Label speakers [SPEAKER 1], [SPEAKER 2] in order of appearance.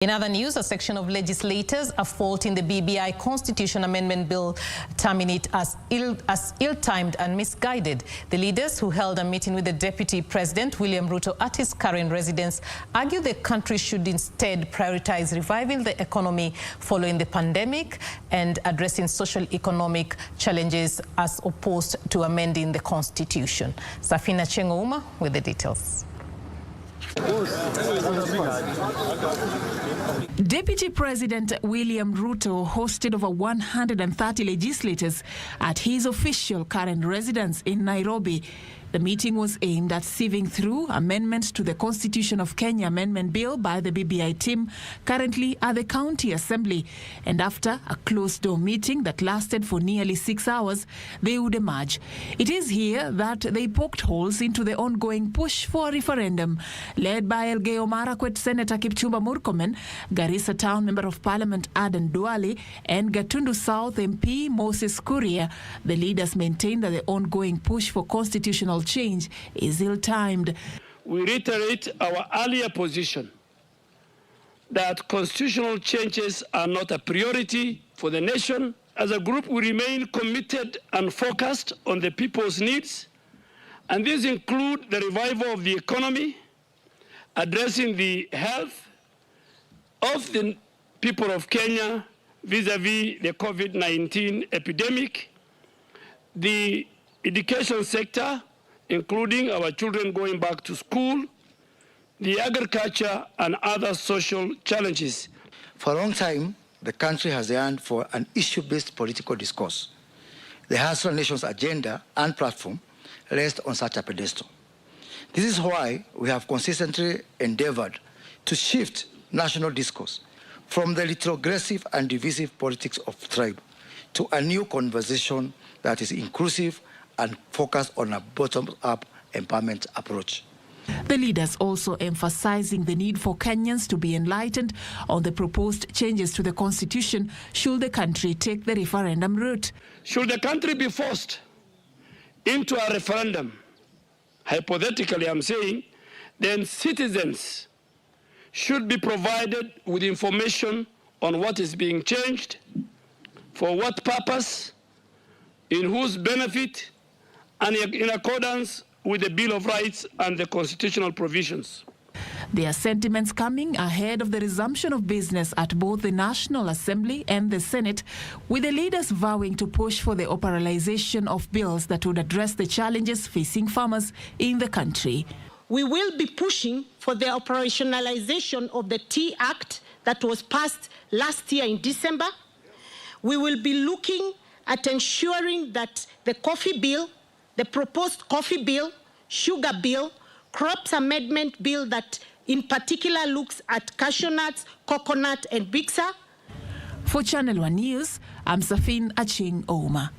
[SPEAKER 1] In other news, a section of legislators are faulting the BBI Constitution Amendment Bill, terming it as ill-timed and misguided. The leaders, who held a meeting with the Deputy President, William Ruto, at his current residence, argue the country should instead prioritize reviving the economy following the pandemic and addressing social-economic challenges as opposed to amending the Constitution. Safina Chengouma with the details.
[SPEAKER 2] Deputy President William Ruto hosted over 130 legislators at his official current residence in Nairobi. The meeting was aimed at sieving through amendments to the Constitution of Kenya Amendment Bill by the BBI team, currently at the County Assembly. And after a closed-door meeting that lasted for nearly 6 hours, they would emerge. It is here that they poked holes into the ongoing push for a referendum. Led by Elgeyo Marakwet Senator Kipchumba Murkomen, Garissa Town Member of Parliament Aden Duale, and Gatundu South MP Moses Kuria, the leaders maintain that the ongoing push for constitutional change is ill-timed.
[SPEAKER 3] We reiterate our earlier position that constitutional changes are not a priority for the nation. As a group, we remain committed and focused on the people's needs, and these include the revival of the economy, addressing the health of the people of Kenya vis-a-vis the COVID-19 epidemic, the education sector, including our children going back to school, the agriculture and other social challenges.
[SPEAKER 4] For a long time, the country has yearned for an issue-based political discourse. The Hustler Nation's agenda and platform rest on such a pedestal. This is why we have consistently endeavored to shift national discourse from the retrogressive and divisive politics of tribe to a new conversation that is inclusive and focused on a bottom-up empowerment approach.
[SPEAKER 2] The leaders also emphasizing the need for Kenyans to be enlightened on the proposed changes to the Constitution should the country take the referendum route.
[SPEAKER 3] Should the country be forced into a referendum, hypothetically I'm saying, then citizens should be provided with information on what is being changed, for what purpose, in whose benefit, and in accordance with the Bill of Rights and the constitutional provisions.
[SPEAKER 2] Their sentiments coming ahead of the resumption of business at both the National Assembly and the Senate, with the leaders vowing to push for the operationalization of bills that would address the challenges facing farmers in the country.
[SPEAKER 5] We will be pushing for the operationalization of the Tea Act that was passed last year in December. We will be looking at ensuring that the coffee bill, the proposed coffee bill, sugar bill, crops amendment bill that in particular looks at cashew nuts, coconut and bixa.
[SPEAKER 2] For Channel One News, I'm Safina Chengouma.